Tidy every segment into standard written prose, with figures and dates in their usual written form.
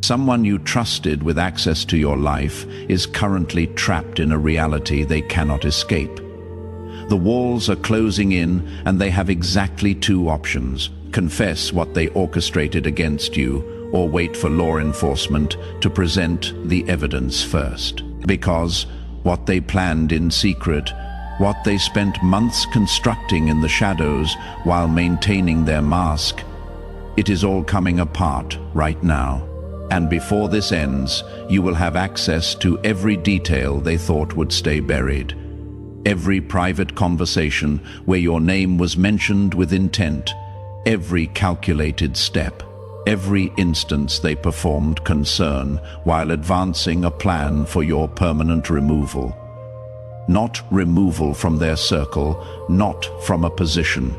Someone you trusted with access to your life is currently trapped in a reality they cannot escape. The walls are closing in, and they have exactly two options: confess what they orchestrated against you, or wait for law enforcement to present the evidence first. Because what they planned in secret, what they spent months constructing in the shadows while maintaining their mask, it is all coming apart right now. And before this ends, you will have access to every detail they thought would stay buried. Every private conversation where your name was mentioned with intent, every calculated step, every instance they performed concern while advancing a plan for your permanent removal. Not removal from their circle, not from a position.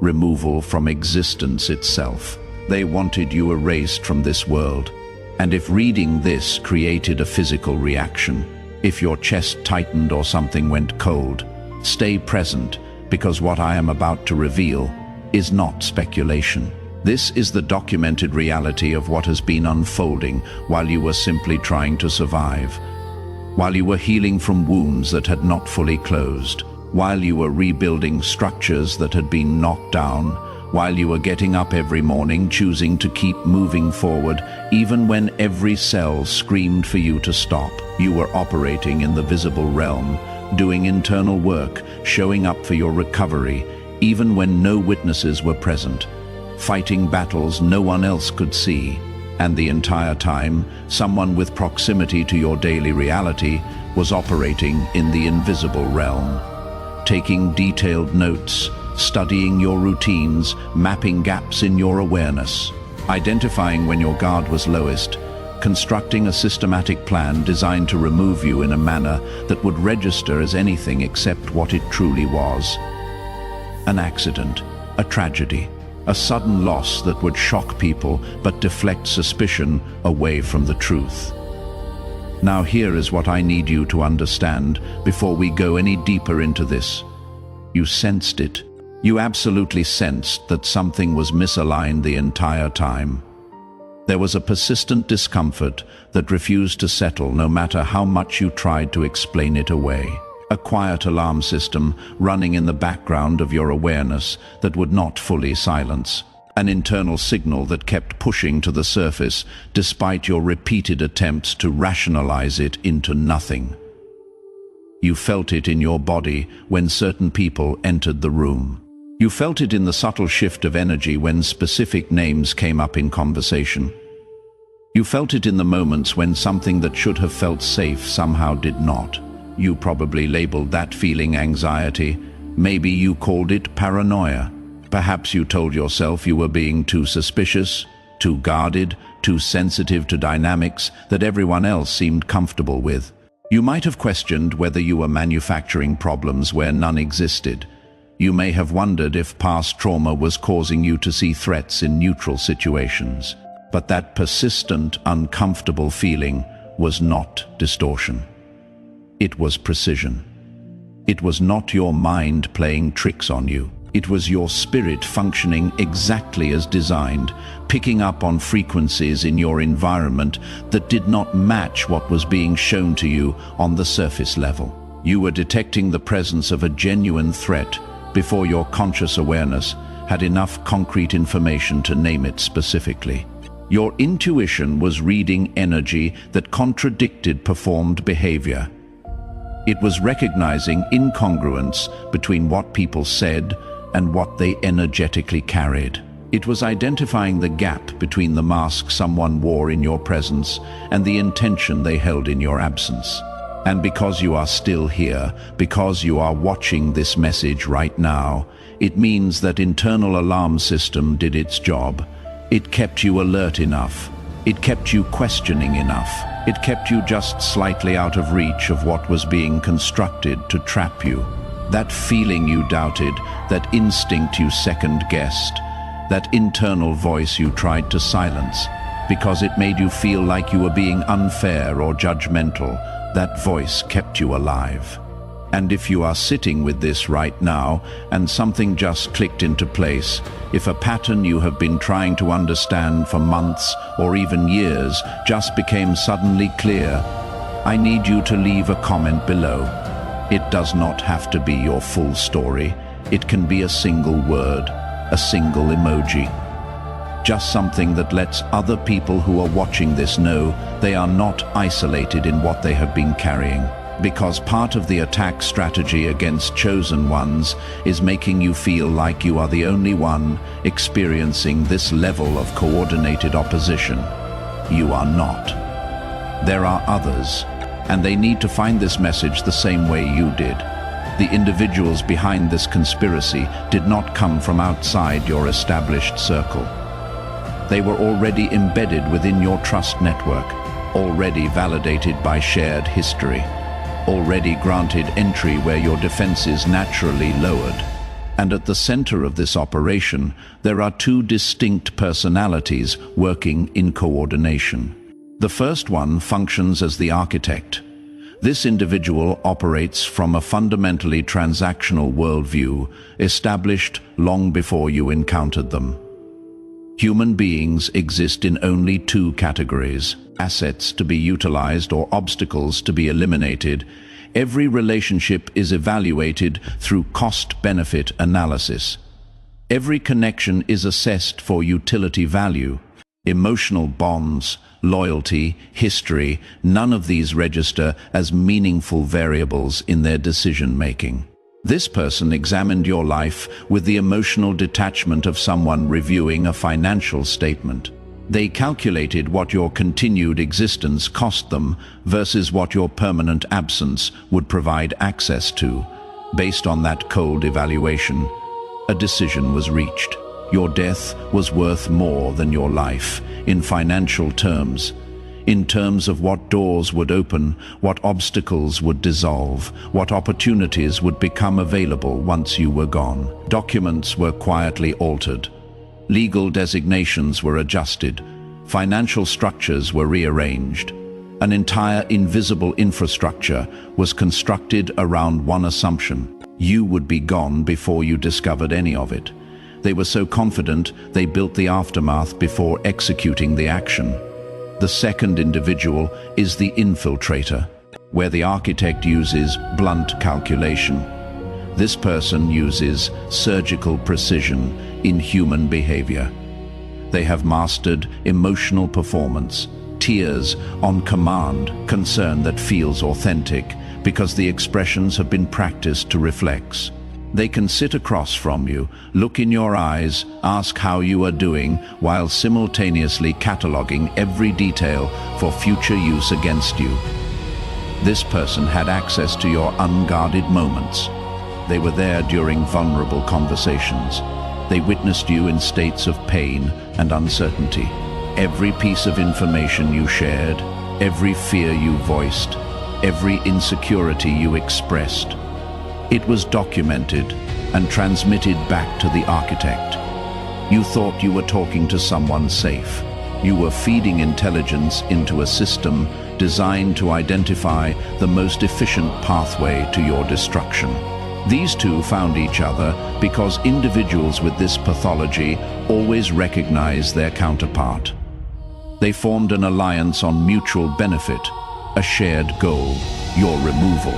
Removal from existence itself. They wanted you erased from this world. And if reading this created a physical reaction, if your chest tightened or something went cold, stay present, because what I am about to reveal is not speculation. This is the documented reality of what has been unfolding while you were simply trying to survive, while you were healing from wounds that had not fully closed, while you were rebuilding structures that had been knocked down, while you were getting up every morning choosing to keep moving forward, even when every cell screamed for you to stop. You were operating in the visible realm, doing internal work, showing up for your recovery, even when no witnesses were present, fighting battles no one else could see. And the entire time, someone with proximity to your daily reality was operating in the invisible realm, taking detailed notes, studying your routines, mapping gaps in your awareness, identifying when your guard was lowest, constructing a systematic plan designed to remove you in a manner that would register as anything except what it truly was. An accident, a tragedy, a sudden loss that would shock people but deflect suspicion away from the truth. Now here is what I need you to understand before we go any deeper into this. You sensed it. You absolutely sensed that something was misaligned the entire time. There was a persistent discomfort that refused to settle no matter how much you tried to explain it away. A quiet alarm system running in the background of your awareness that would not fully silence. An internal signal that kept pushing to the surface despite your repeated attempts to rationalize it into nothing. You felt it in your body when certain people entered the room. You felt it in the subtle shift of energy when specific names came up in conversation. You felt it in the moments when something that should have felt safe somehow did not. You probably labeled that feeling anxiety. Maybe you called it paranoia. Perhaps you told yourself you were being too suspicious, too guarded, too sensitive to dynamics that everyone else seemed comfortable with. You might have questioned whether you were manufacturing problems where none existed. You may have wondered if past trauma was causing you to see threats in neutral situations. But that persistent, uncomfortable feeling was not distortion. It was precision. It was not your mind playing tricks on you. It was your spirit functioning exactly as designed, picking up on frequencies in your environment that did not match what was being shown to you on the surface level. You were detecting the presence of a genuine threat before your conscious awareness had enough concrete information to name it specifically. Your intuition was reading energy that contradicted performed behavior. It was recognizing incongruence between what people said and what they energetically carried. It was identifying the gap between the mask someone wore in your presence and the intention they held in your absence. And because you are still here, because you are watching this message right now, it means that internal alarm system did its job. It kept you alert enough. It kept you questioning enough. It kept you just slightly out of reach of what was being constructed to trap you. That feeling you doubted, that instinct you second-guessed, that internal voice you tried to silence, because it made you feel like you were being unfair or judgmental. That voice kept you alive. And if you are sitting with this right now and something just clicked into place, if a pattern you have been trying to understand for months or even years just became suddenly clear, I need you to leave a comment below. It does not have to be your full story. It can be a single word, a single emoji. Just something that lets other people who are watching this know they are not isolated in what they have been carrying. Because part of the attack strategy against chosen ones is making you feel like you are the only one experiencing this level of coordinated opposition. You are not. There are others, and they need to find this message the same way you did. The individuals behind this conspiracy did not come from outside your established circle. They were already embedded within your trust network, already validated by shared history, already granted entry where your defenses naturally lowered. And at the center of this operation, there are two distinct personalities working in coordination. The first one functions as the architect. This individual operates from a fundamentally transactional worldview established long before you encountered them. Human beings exist in only two categories: assets to be utilized or obstacles to be eliminated. Every relationship is evaluated through cost-benefit analysis. Every connection is assessed for utility value. Emotional bonds, loyalty, history, none of these register as meaningful variables in their decision-making. This person examined your life with the emotional detachment of someone reviewing a financial statement. They calculated what your continued existence cost them versus what your permanent absence would provide access to. Based on that cold evaluation, a decision was reached. Your death was worth more than your life, in financial terms. In terms of what doors would open, what obstacles would dissolve, what opportunities would become available once you were gone. Documents were quietly altered. Legal designations were adjusted. Financial structures were rearranged. An entire invisible infrastructure was constructed around one assumption: you would be gone before you discovered any of it. They were so confident they built the aftermath before executing the action. The second individual is the infiltrator, where the architect uses blunt calculation. This person uses surgical precision in human behavior. They have mastered emotional performance, tears on command, concern that feels authentic because the expressions have been practiced to reflex. They can sit across from you, look in your eyes, ask how you are doing, while simultaneously cataloging every detail for future use against you. This person had access to your unguarded moments. They were there during vulnerable conversations. They witnessed you in states of pain and uncertainty. Every piece of information you shared, every fear you voiced, every insecurity you expressed. It was documented and transmitted back to the architect. You thought you were talking to someone safe. You were feeding intelligence into a system designed to identify the most efficient pathway to your destruction. These two found each other because individuals with this pathology always recognize their counterpart. They formed an alliance on mutual benefit, a shared goal, your removal.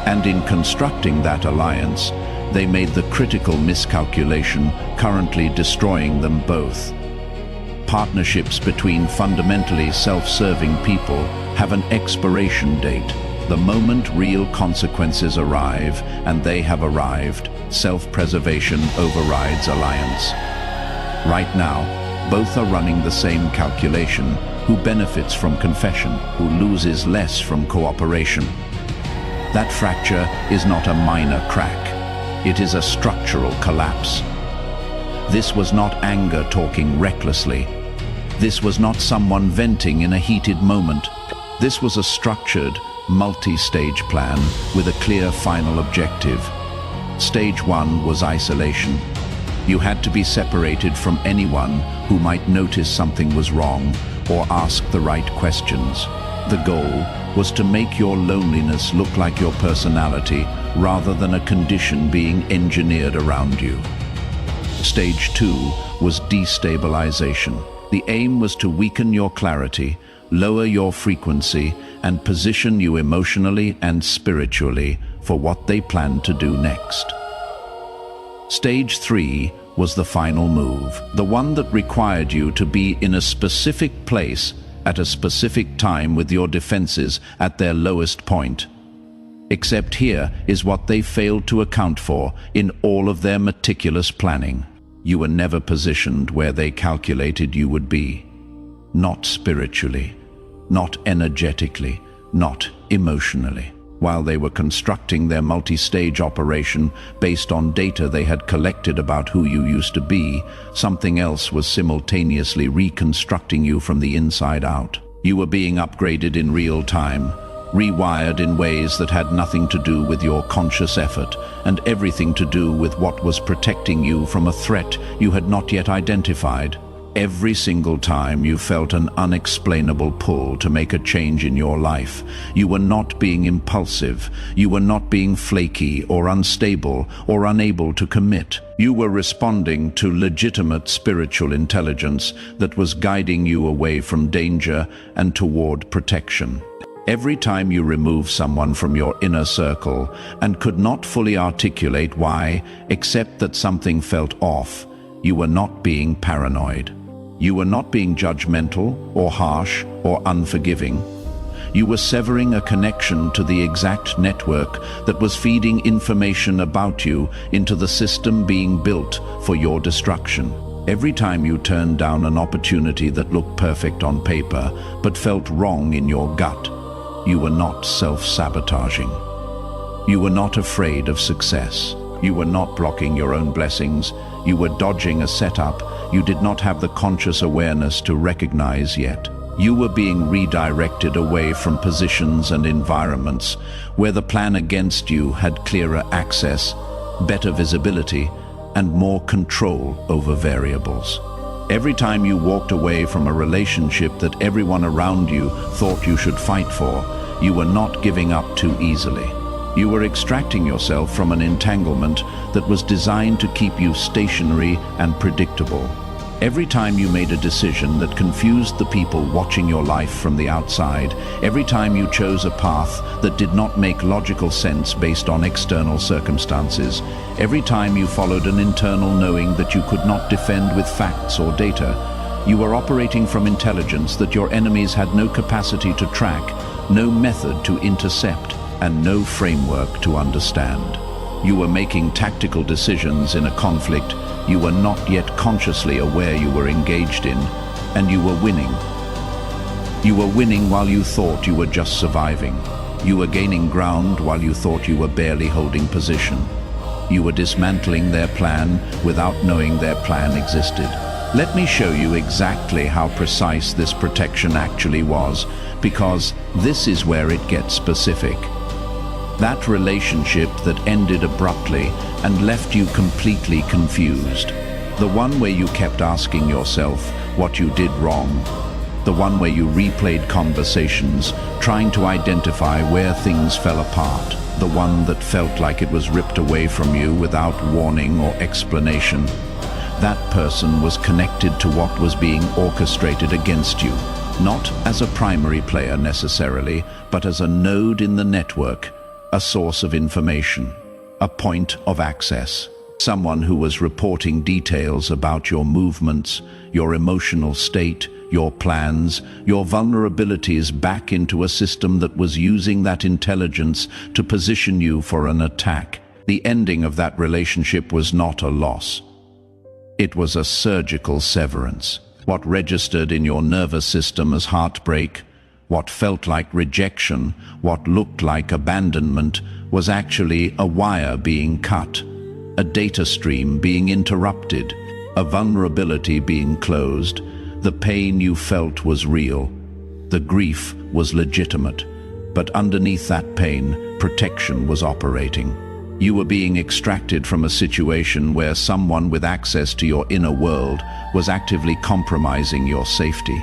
And in constructing that alliance, they made the critical miscalculation currently destroying them both. Partnerships between fundamentally self-serving people have an expiration date. The moment real consequences arrive, and they have arrived, self-preservation overrides alliance. Right now, both are running the same calculation: who benefits from confession, who loses less from cooperation. That fracture is not a minor crack. It is a structural collapse. This was not anger talking recklessly. This was not someone venting in a heated moment. This was a structured, multi-stage plan with a clear final objective. Stage 1 was isolation. You had to be separated from anyone who might notice something was wrong or ask the right questions. The goal, was to make your loneliness look like your personality rather than a condition being engineered around you. Stage 2 was destabilization. The aim was to weaken your clarity, lower your frequency, and position you emotionally and spiritually for what they planned to do next. Stage 3 was the final move, the one that required you to be in a specific place at a specific time with your defenses at their lowest point. Except here is what they failed to account for in all of their meticulous planning. You were never positioned where they calculated you would be. Not spiritually, not energetically, not emotionally. While they were constructing their multi-stage operation based on data they had collected about who you used to be, something else was simultaneously reconstructing you from the inside out. You were being upgraded in real time, rewired in ways that had nothing to do with your conscious effort and everything to do with what was protecting you from a threat you had not yet identified. Every single time you felt an unexplainable pull to make a change in your life, you were not being impulsive, you were not being flaky or unstable or unable to commit. You were responding to legitimate spiritual intelligence that was guiding you away from danger and toward protection. Every time you removed someone from your inner circle and could not fully articulate why, except that something felt off, you were not being paranoid. You were not being judgmental or harsh or unforgiving. You were severing a connection to the exact network that was feeding information about you into the system being built for your destruction. Every time you turned down an opportunity that looked perfect on paper but felt wrong in your gut, you were not self-sabotaging. You were not afraid of success. You were not blocking your own blessings. You were dodging a setup you did not have the conscious awareness to recognize yet. You were being redirected away from positions and environments where the plan against you had clearer access, better visibility, and more control over variables. Every time you walked away from a relationship that everyone around you thought you should fight for, you were not giving up too easily. You were extracting yourself from an entanglement that was designed to keep you stationary and predictable. Every time you made a decision that confused the people watching your life from the outside, every time you chose a path that did not make logical sense based on external circumstances, every time you followed an internal knowing that you could not defend with facts or data, you were operating from intelligence that your enemies had no capacity to track, no method to intercept, and no framework to understand. You were making tactical decisions in a conflict you were not yet consciously aware you were engaged in, and you were winning. You were winning while you thought you were just surviving. You were gaining ground while you thought you were barely holding position. You were dismantling their plan without knowing their plan existed. Let me show you exactly how precise this protection actually was, because this is where it gets specific. That relationship that ended abruptly and left you completely confused. The one where you kept asking yourself what you did wrong. The one where you replayed conversations, trying to identify where things fell apart. The one that felt like it was ripped away from you without warning or explanation. That person was connected to what was being orchestrated against you, not as a primary player necessarily, but as a node in the network, a source of information, a point of access. Someone who was reporting details about your movements, your emotional state, your plans, your vulnerabilities back into a system that was using that intelligence to position you for an attack. The ending of that relationship was not a loss. It was a surgical severance. What registered in your nervous system as heartbreak, what felt like rejection, what looked like abandonment, was actually a wire being cut, a data stream being interrupted, a vulnerability being closed. The pain you felt was real. The grief was legitimate. But underneath that pain, protection was operating. You were being extracted from a situation where someone with access to your inner world was actively compromising your safety.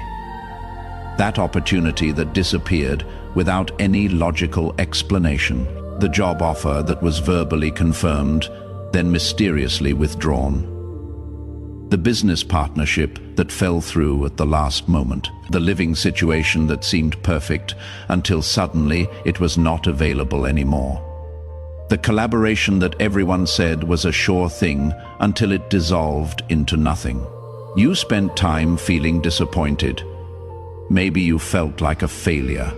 That opportunity that disappeared without any logical explanation. The job offer that was verbally confirmed, then mysteriously withdrawn. The business partnership that fell through at the last moment. The living situation that seemed perfect until suddenly it was not available anymore. The collaboration that everyone said was a sure thing until it dissolved into nothing. You spent time feeling disappointed. Maybe you felt like a failure.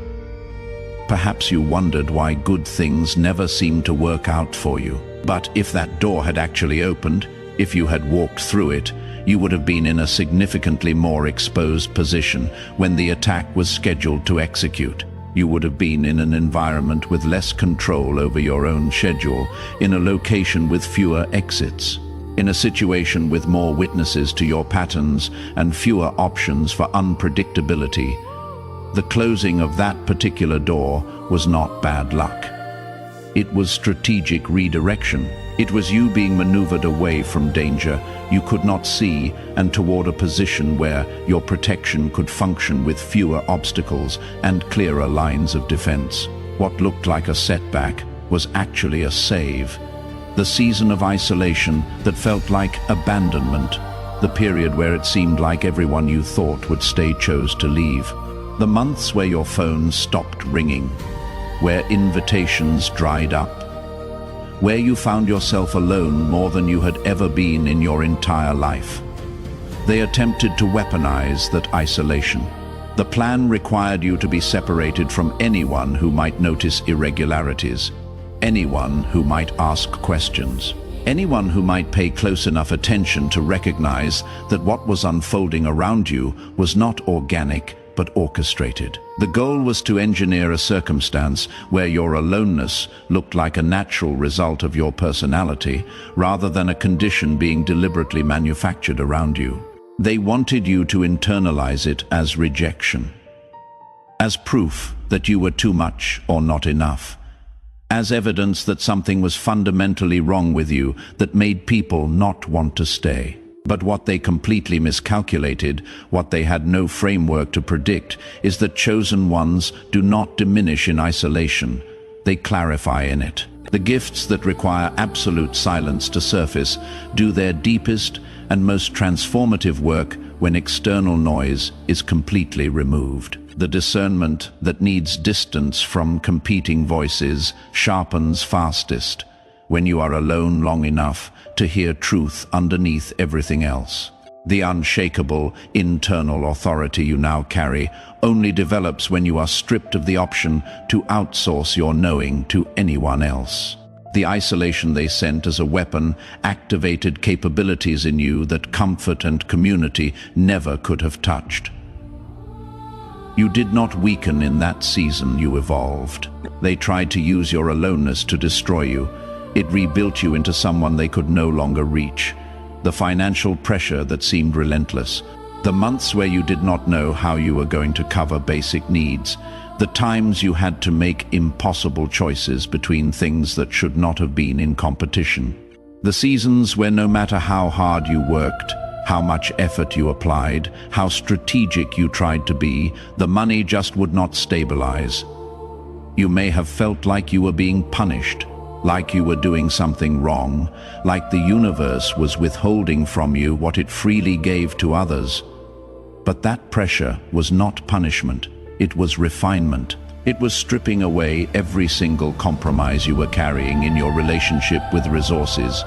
Perhaps you wondered why good things never seemed to work out for you. But if that door had actually opened, if you had walked through it, you would have been in a significantly more exposed position when the attack was scheduled to execute. You would have been in an environment with less control over your own schedule, in a location with fewer exits, in a situation with more witnesses to your patterns and fewer options for unpredictability. The closing of that particular door was not bad luck. It was strategic redirection. It was you being maneuvered away from danger you could not see and toward a position where your protection could function with fewer obstacles and clearer lines of defense. What looked like a setback was actually a save. The season of isolation that felt like abandonment, the period where it seemed like everyone you thought would stay chose to leave. The months where your phone stopped ringing, where invitations dried up, where you found yourself alone more than you had ever been in your entire life. They attempted to weaponize that isolation. The plan required you to be separated from anyone who might notice irregularities, anyone who might ask questions, anyone who might pay close enough attention to recognize that what was unfolding around you was not organic but orchestrated. The goal was to engineer a circumstance where your aloneness looked like a natural result of your personality rather than a condition being deliberately manufactured around you. They wanted you to internalize it as rejection, as proof that you were too much or not enough, as evidence that something was fundamentally wrong with you that made people not want to stay. But what they completely miscalculated, what they had no framework to predict, is that chosen ones do not diminish in isolation, they clarify in it. The gifts that require absolute silence to surface do their deepest and most transformative work when external noise is completely removed. The discernment that needs distance from competing voices sharpens fastest when you are alone long enough to hear truth underneath everything else. The unshakable internal authority you now carry only develops when you are stripped of the option to outsource your knowing to anyone else. The isolation they sent as a weapon activated capabilities in you that comfort and community never could have touched. You did not weaken in that season, you evolved. They tried to use your aloneness to destroy you. It rebuilt you into someone they could no longer reach. The financial pressure that seemed relentless, the months where you did not know how you were going to cover basic needs, the times you had to make impossible choices between things that should not have been in competition. The seasons where no matter how hard you worked, how much effort you applied, how strategic you tried to be, the money just would not stabilize. You may have felt like you were being punished, like you were doing something wrong, like the universe was withholding from you what it freely gave to others. But that pressure was not punishment, it was refinement. It was stripping away every single compromise you were carrying in your relationship with resources,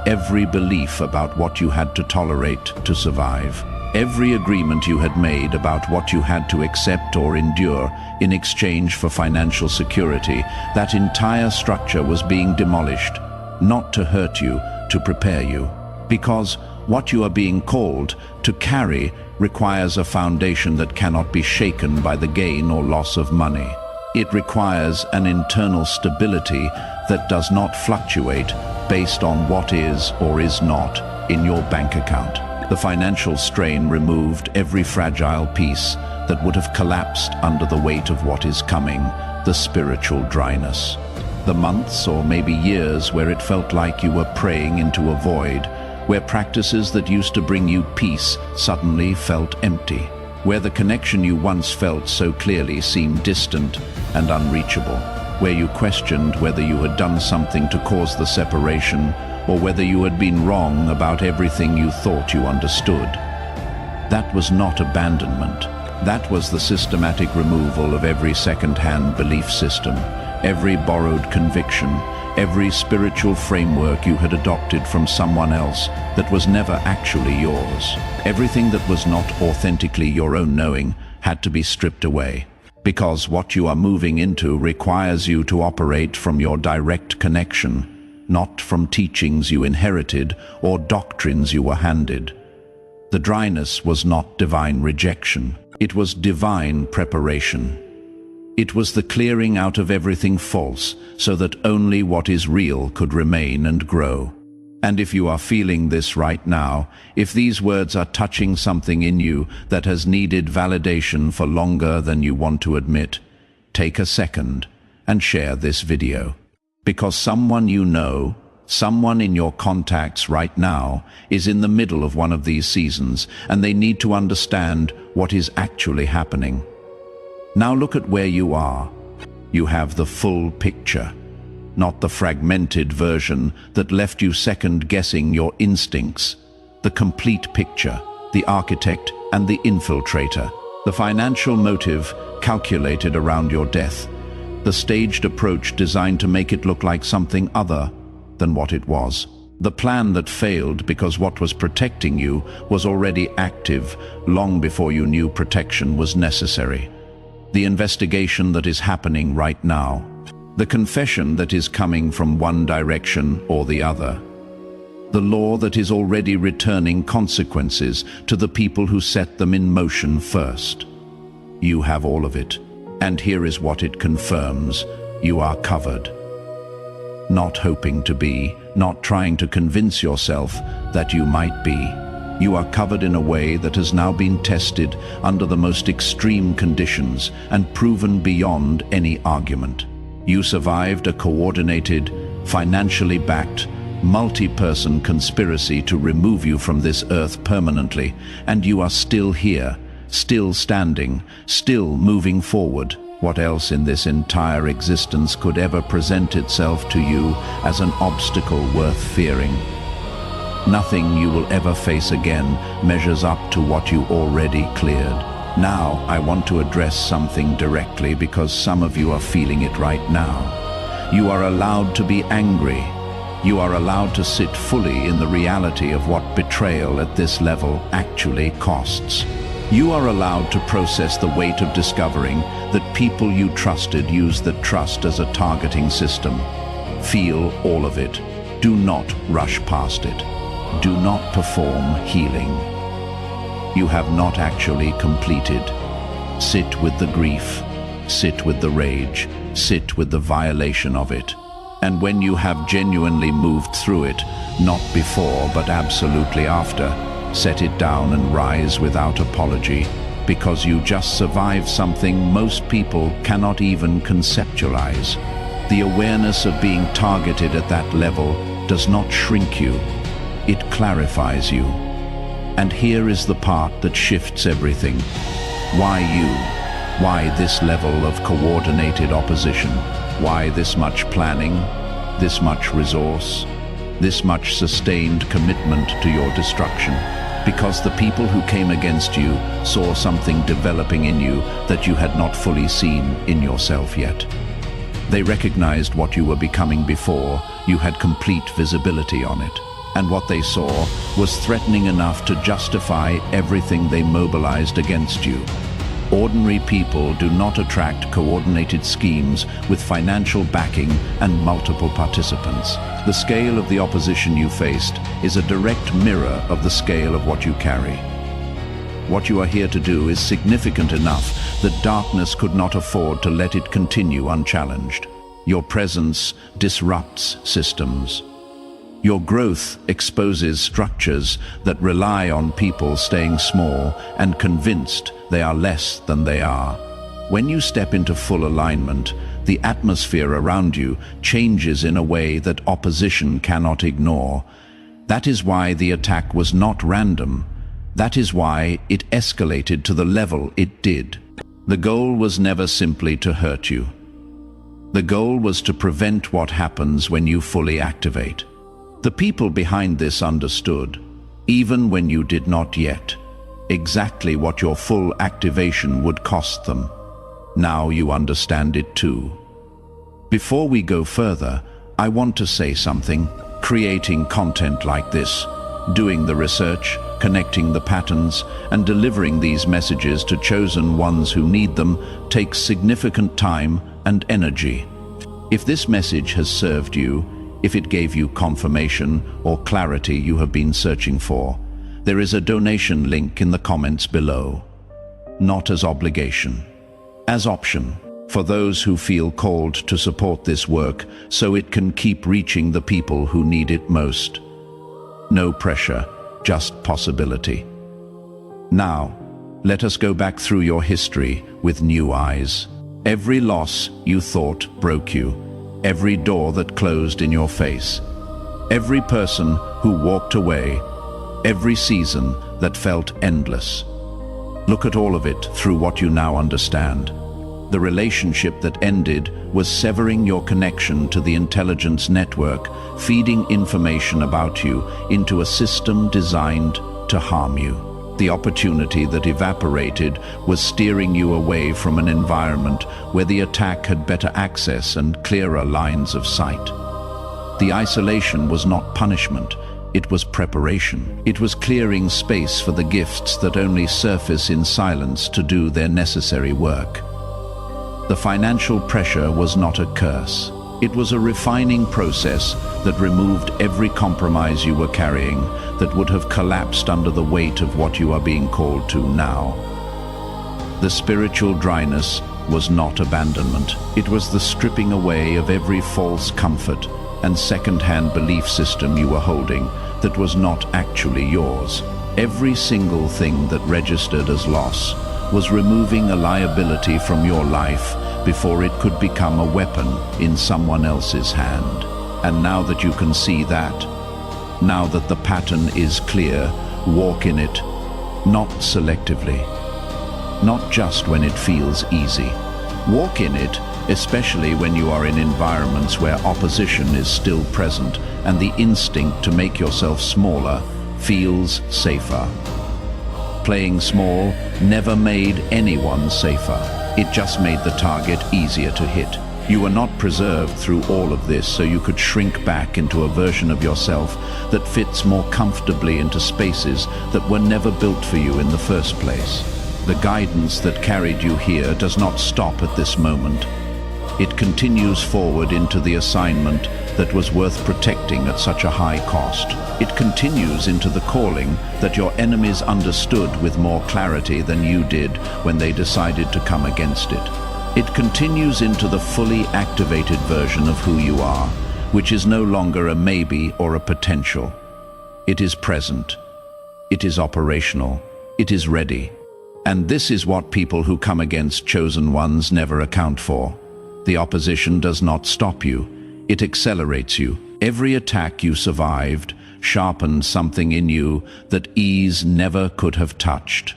every belief about what you had to tolerate to survive, every agreement you had made about what you had to accept or endure in exchange for financial security. That entire structure was being demolished, not to hurt you, to prepare you. Because what you are being called to carry requires a foundation that cannot be shaken by the gain or loss of money. It requires an internal stability that does not fluctuate based on what is or is not in your bank account. The financial strain removed every fragile piece that would have collapsed under the weight of what is coming, the spiritual dryness. The months or maybe years where it felt like you were praying into a void, where practices that used to bring you peace suddenly felt empty. where the connection you once felt so clearly seemed distant and unreachable, where you questioned whether you had done something to cause the separation or whether you had been wrong about everything you thought you understood. That was not abandonment. That was the systematic removal of every second-hand belief system, every borrowed conviction, every spiritual framework you had adopted from someone else that was never actually yours. Everything that was not authentically your own knowing had to be stripped away, because what you are moving into requires you to operate from your direct connection, not from teachings you inherited or doctrines you were handed. The dryness was not divine rejection. It was divine preparation. It was the clearing out of everything false so that only what is real could remain and grow. And if you are feeling this right now, if these words are touching something in you that has needed validation for longer than you want to admit, take a second and share this video. Because someone you know, someone in your contacts right now, is in the middle of one of these seasons, and they need to understand what is actually happening. Now look at where you are. You have the full picture, not the fragmented version that left you second-guessing your instincts. The complete picture, the architect and the infiltrator, the financial motive calculated around your death, the staged approach designed to make it look like something other than what it was. The plan that failed because what was protecting you was already active long before you knew protection was necessary. The investigation that is happening right now. The confession that is coming from one direction or the other. The law that is already returning consequences to the people who set them in motion first. You have all of it, and here is what it confirms. You are covered. Not hoping to be, not trying to convince yourself that you might be. You are covered in a way that has now been tested under the most extreme conditions and proven beyond any argument. You survived a coordinated, financially backed, multi-person conspiracy to remove you from this earth permanently, and you are still here, still standing, still moving forward. What else in this entire existence could ever present itself to you as an obstacle worth fearing? Nothing you will ever face again measures up to what you already cleared. Now, I want to address something directly because some of you are feeling it right now. You are allowed to be angry. You are allowed to sit fully in the reality of what betrayal at this level actually costs. You are allowed to process the weight of discovering that people you trusted used that trust as a targeting system. Feel all of it. Do not rush past it. Do not perform healing. You have not actually completed. Sit with the grief. Sit with the rage. Sit with the violation of it. And when you have genuinely moved through it, not before but absolutely after, set it down and rise without apology, because you just survived something most people cannot even conceptualize. The awareness of being targeted at that level does not shrink you. It clarifies you. And here is the part that shifts everything. Why you? Why this level of coordinated opposition? Why this much planning? This much resource? This much sustained commitment to your destruction? Because the people who came against you saw something developing in you that you had not fully seen in yourself yet. They recognized what you were becoming before you had complete visibility on it. And what they saw was threatening enough to justify everything they mobilized against you. Ordinary people do not attract coordinated schemes with financial backing and multiple participants. The scale of the opposition you faced is a direct mirror of the scale of what you carry. What you are here to do is significant enough that darkness could not afford to let it continue unchallenged. Your presence disrupts systems. Your growth exposes structures that rely on people staying small and convinced they are less than they are. When you step into full alignment, the atmosphere around you changes in a way that opposition cannot ignore. That is why the attack was not random. That is why it escalated to the level it did. The goal was never simply to hurt you. The goal was to prevent what happens when you fully activate. The people behind this understood, even when you did not yet, exactly what your full activation would cost them. Now you understand it too. Before we go further, I want to say something. Creating content like this, doing the research, connecting the patterns, and delivering these messages to chosen ones who need them takes significant time and energy. If this message has served you, if it gave you confirmation or clarity you have been searching for, there is a donation link in the comments below. Not as obligation, as option, for those who feel called to support this work so it can keep reaching the people who need it most. No pressure, just possibility. Now, let us go back through your history with new eyes. Every loss you thought broke you, every door that closed in your face, every person who walked away, every season that felt endless. Look at all of it through what you now understand. The relationship that ended was severing your connection to the intelligence network, feeding information about you into a system designed to harm you. The opportunity that evaporated was steering you away from an environment where the attack had better access and clearer lines of sight. The isolation was not punishment, it was preparation. It was clearing space for the gifts that only surface in silence to do their necessary work. The financial pressure was not a curse. It was a refining process that removed every compromise you were carrying that would have collapsed under the weight of what you are being called to now. The spiritual dryness was not abandonment. It was the stripping away of every false comfort and second-hand belief system you were holding that was not actually yours. Every single thing that registered as loss was removing a liability from your life before it could become a weapon in someone else's hand. And now that you can see that, now that the pattern is clear, walk in it, not selectively, not just when it feels easy. Walk in it, especially when you are in environments where opposition is still present and the instinct to make yourself smaller feels safer. Playing small never made anyone safer. It just made the target easier to hit. You were not preserved through all of this so you could shrink back into a version of yourself that fits more comfortably into spaces that were never built for you in the first place. The guidance that carried you here does not stop at this moment. It continues forward into the assignment that was worth protecting at such a high cost. It continues into the calling that your enemies understood with more clarity than you did when they decided to come against it. It continues into the fully activated version of who you are, which is no longer a maybe or a potential. It is present. It is operational. It is ready. And this is what people who come against chosen ones never account for. The opposition does not stop you. It accelerates you. Every attack you survived sharpened something in you that ease never could have touched.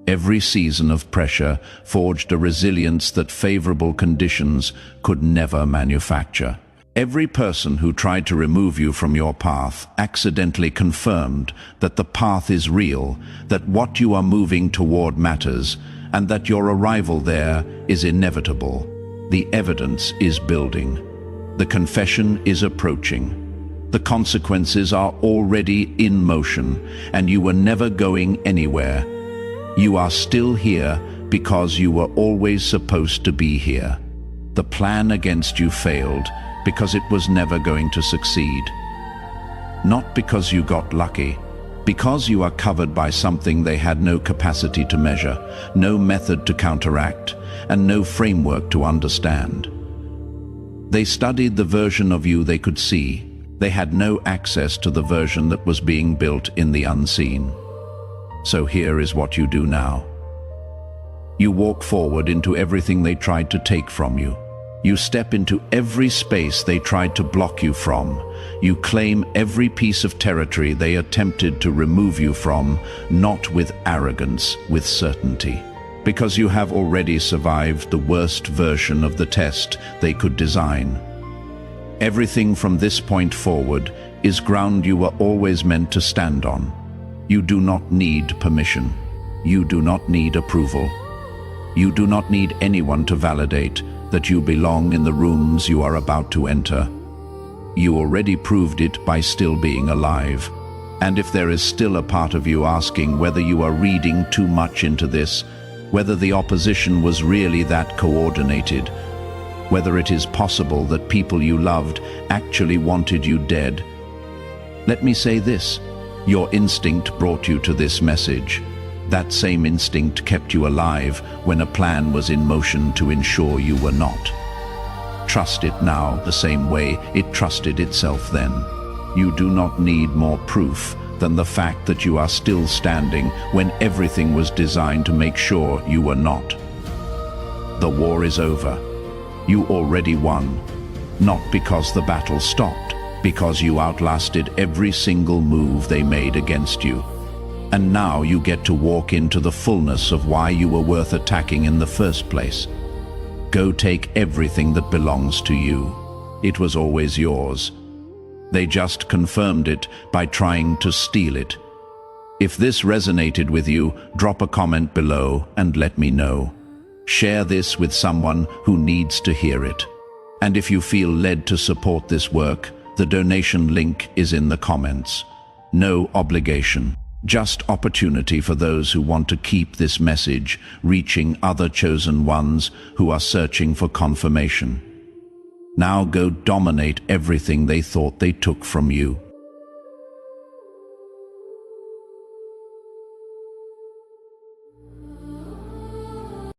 Every season of pressure forged a resilience that favorable conditions could never manufacture. Every person who tried to remove you from your path accidentally confirmed that the path is real, that what you are moving toward matters, and that your arrival there is inevitable. The evidence is building. The confession is approaching. The consequences are already in motion, and you were never going anywhere. You are still here because you were always supposed to be here. The plan against you failed because it was never going to succeed. Not because you got lucky, because you are covered by something they had no capacity to measure, no method to counteract, and no framework to understand. They studied the version of you they could see. They had no access to the version that was being built in the unseen. So here is what you do now. You walk forward into everything they tried to take from you. You step into every space they tried to block you from. You claim every piece of territory they attempted to remove you from, not with arrogance, with certainty. Because you have already survived the worst version of the test they could design. Everything from this point forward is ground you were always meant to stand on. You do not need permission. You do not need approval. You do not need anyone to validate that you belong in the rooms you are about to enter. You already proved it by still being alive. And if there is still a part of you asking whether you are reading too much into this, whether the opposition was really that coordinated, whether it is possible that people you loved actually wanted you dead, let me say this: your instinct brought you to this message. That same instinct kept you alive when a plan was in motion to ensure you were not. Trust it now the same way it trusted itself then. You do not need more proof than the fact that you are still standing when everything was designed to make sure you were not. The war is over. You already won. Not because the battle stopped, because you outlasted every single move they made against you. And now you get to walk into the fullness of why you were worth attacking in the first place. Go take everything that belongs to you. It was always yours. They just confirmed it by trying to steal it. If this resonated with you, drop a comment below and let me know. Share this with someone who needs to hear it. And if you feel led to support this work, the donation link is in the comments. No obligation. Just opportunity for those who want to keep this message reaching other chosen ones who are searching for confirmation. Now go dominate everything they thought they took from you.